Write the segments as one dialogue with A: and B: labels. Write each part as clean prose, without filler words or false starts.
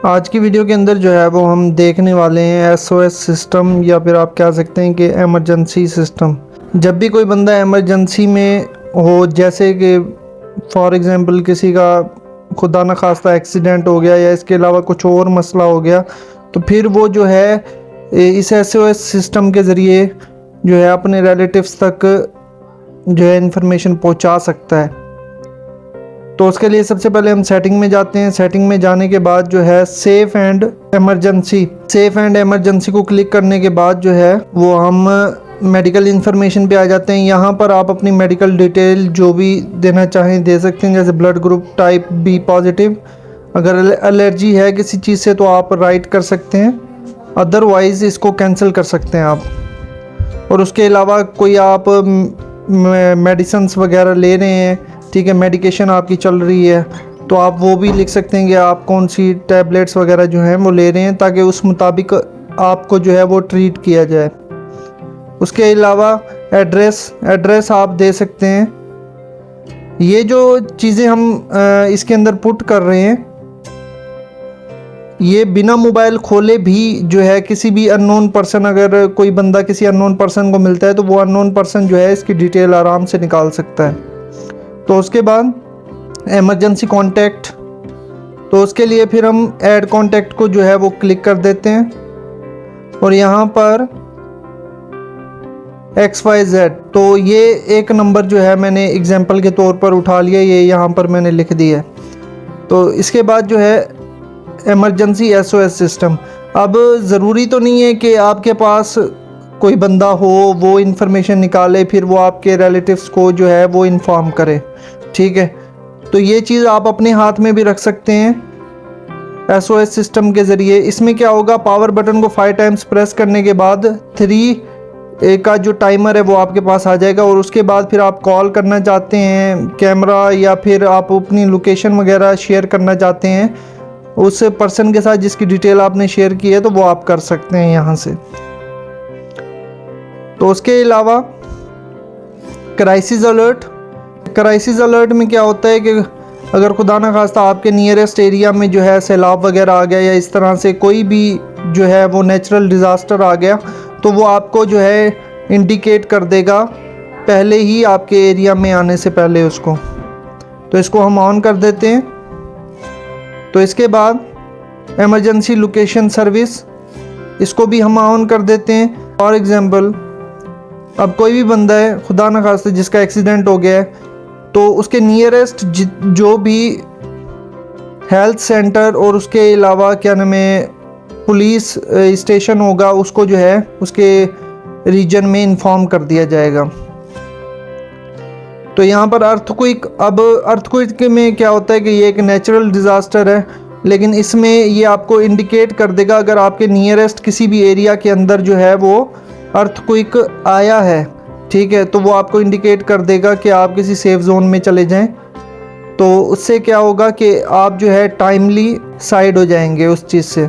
A: आज की वीडियो के अंदर जो है वो हम देखने वाले हैं एसओएस सिस्टम या फिर आप कह सकते हैं कि एमरजेंसी सिस्टम। जब भी कोई बंदा एमरजेंसी में हो, जैसे कि फॉर एग्ज़ाम्पल किसी का खुदा न खास्ता एक्सीडेंट हो गया या इसके अलावा कुछ और मसला हो गया, तो फिर वो जो है इस एसओएस सिस्टम के ज़रिए जो है अपने रिलेटिव्स तक जो है इंफॉर्मेशन पहुंचा सकता है। तो उसके लिए सबसे पहले हम सेटिंग में जाते हैं। सेटिंग में जाने के बाद जो है सेफ एंड एमरजेंसी को क्लिक करने के बाद जो है वो हम मेडिकल इन्फॉर्मेशन पे आ जाते हैं। यहाँ पर आप अपनी मेडिकल डिटेल जो भी देना चाहें दे सकते हैं, जैसे blood group type B positive. अगर एलर्जी है किसी चीज़ से तो आप राइट कर सकते हैं, अदरवाइज़ इसको कैंसिल कर सकते हैं आप। और उसके अलावा कोई आप मेडिसिन्स वगैरह ले रहे हैं, ठीक है, मेडिकेशन आपकी चल रही है, तो आप वो भी लिख सकते हैं कि आप कौन सी टैबलेट्स वगैरह जो हैं वो ले रहे हैं, ताकि उस मुताबिक आपको जो है वो ट्रीट किया जाए। उसके अलावा एड्रेस आप दे सकते हैं। ये जो चीज़ें हम इसके अंदर पुट कर रहे हैं, ये बिना मोबाइल खोले भी जो है किसी भी अननोन पर्सन, अगर कोई बंदा किसी अननोन पर्सन को मिलता है तो वो अननोन पर्सन जो है इसकी डिटेल आराम से निकाल सकता है। तो उसके बाद एमरजेंसी कॉन्टैक्ट, तो उसके लिए फिर हम ऐड कॉन्टैक्ट को जो है वो क्लिक कर देते हैं और यहाँ पर XYZ, तो ये एक नंबर जो है मैंने एग्जांपल के तौर पर उठा लिया, ये यहाँ पर मैंने लिख दिया। तो इसके बाद जो है एमरजेंसी SOS सिस्टम। अब ज़रूरी तो नहीं है कि आपके पास कोई बंदा हो वो इन्फॉर्मेशन निकाले फिर वो आपके रिलेटिव्स को जो है वो इन्फॉर्म करे, ठीक है। तो ये चीज़ आप अपने हाथ में भी रख सकते हैं SOS सिस्टम के ज़रिए। इसमें क्या होगा, पावर बटन को 5 टाइम्स प्रेस करने के बाद 3 का जो टाइमर है वो आपके पास आ जाएगा और उसके बाद फिर आप कॉल करना चाहते हैं कैमरा या फिर आप अपनी लोकेशन वगैरह शेयर करना चाहते हैं उस पर्सन के साथ जिसकी डिटेल आपने शेयर की है, तो वो आप कर सकते हैं यहाँ से। तो उसके अलावा क्राइसिस अलर्ट में क्या होता है कि अगर खुदा न खास्ता आपके नियरेस्ट एरिया में जो है सैलाब वगैरह आ गया या इस तरह से कोई भी जो है वो नेचुरल डिज़ास्टर आ गया, तो वो आपको जो है इंडिकेट कर देगा पहले ही आपके एरिया में आने से पहले उसको। तो इसको हम ऑन कर देते हैं। तो इसके बाद एमरजेंसी लोकेशन सर्विस, इसको भी हम ऑन कर देते हैं। फॉर एग्ज़ाम्पल अब कोई भी बंदा है खुदा न खास्ते जिसका एक्सीडेंट हो गया है, तो उसके नियरेस्ट जो भी हेल्थ सेंटर और उसके अलावा क्या नाम है पुलिस स्टेशन होगा, उसको जो है उसके रीजन में इन्फॉर्म कर दिया जाएगा। तो यहाँ पर अर्थक्वेक में क्या होता है कि ये एक नेचुरल डिज़ास्टर है, लेकिन इसमें ये आपको इंडिकेट कर देगा अगर आपके नियरेस्ट किसी भी एरिया के अंदर जो है वो अर्थक्वेक आया है, ठीक है, तो वो आपको इंडिकेट कर देगा कि आप किसी सेफ जोन में चले जाएं। तो उससे क्या होगा कि आप जो है टाइमली साइड हो जाएंगे उस चीज़ से।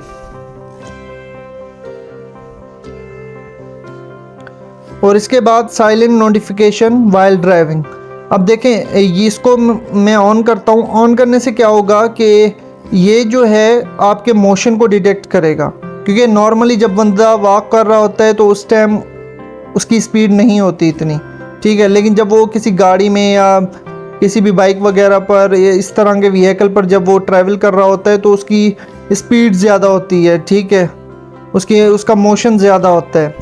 A: और इसके बाद साइलेंट नोटिफिकेशन वाइल ड्राइविंग। अब देखें इसको मैं ऑन करता हूँ। ऑन करने से क्या होगा कि ये जो है आपके मोशन को डिटेक्ट करेगा, क्योंकि नॉर्मली जब बंदा वॉक कर रहा होता है तो उस टाइम उसकी स्पीड नहीं होती इतनी, ठीक है, लेकिन जब वो किसी गाड़ी में या किसी भी बाइक वगैरह पर या इस तरह के व्हीकल पर जब वो ट्रैवल कर रहा होता है तो उसकी स्पीड ज़्यादा होती है, ठीक है, उसका मोशन ज़्यादा होता है,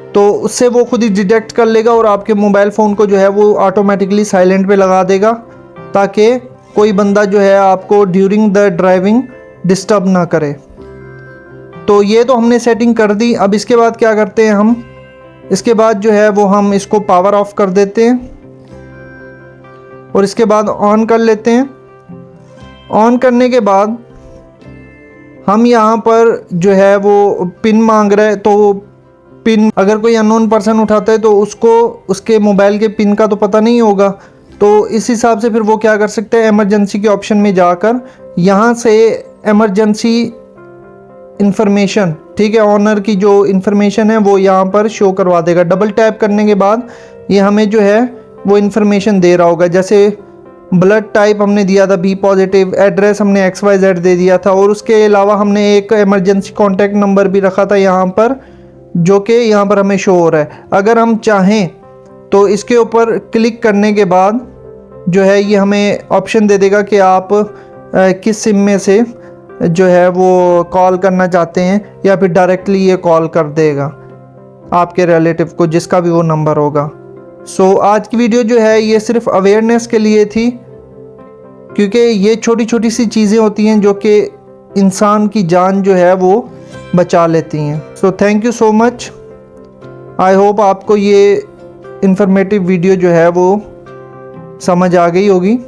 A: तो उससे वो खुद ही डिटेक्ट कर लेगा और आपके मोबाइल फ़ोन को जो है वो ऑटोमेटिकली साइलेंट पे लगा देगा, ताकि कोई बंदा जो है आपको ड्यूरिंग द ड्राइविंग डिस्टर्ब ना करे। तो ये तो हमने सेटिंग कर दी। अब इसके बाद क्या करते हैं हम, इसके बाद जो है वो हम इसको पावर ऑफ कर देते हैं और इसके बाद ऑन कर लेते हैं। ऑन करने के बाद हम यहाँ पर जो है वो पिन मांग रहा है, तो पिन अगर कोई अननोन पर्सन उठाता है तो उसको उसके मोबाइल के पिन का तो पता नहीं होगा, तो इस हिसाब से फिर वो क्या कर सकते हैं, इमरजेंसी के ऑप्शन में जाकर यहाँ से इमरजेंसी इंफॉर्मेशन, ठीक है, ऑनर की जो इंफॉर्मेशन है वो यहाँ पर शो करवा देगा। डबल टैप करने के बाद ये हमें जो है वो इंफॉर्मेशन दे रहा होगा, जैसे ब्लड टाइप हमने दिया था बी पॉजिटिव, एड्रेस हमने XYZ दे दिया था, और उसके अलावा हमने एक इमरजेंसी कॉन्टैक्ट नंबर भी रखा था यहाँ पर, जो कि यहाँ पर हमें शो हो रहा है। अगर हम चाहें तो इसके ऊपर क्लिक करने के बाद जो है ये हमें ऑप्शन दे देगा कि आप किस सिम में से जो है वो कॉल करना चाहते हैं, या फिर डायरेक्टली ये कॉल कर देगा आपके रिलेटिव को जिसका भी वो नंबर होगा। सो आज की वीडियो जो है ये सिर्फ अवेयरनेस के लिए थी, क्योंकि ये छोटी छोटी सी चीज़ें होती हैं जो कि इंसान की जान जो है वो बचा लेती हैं। So thank you so much. I hope आपको ये इंफॉर्मेटिव वीडियो जो है वो समझ आ गई होगी।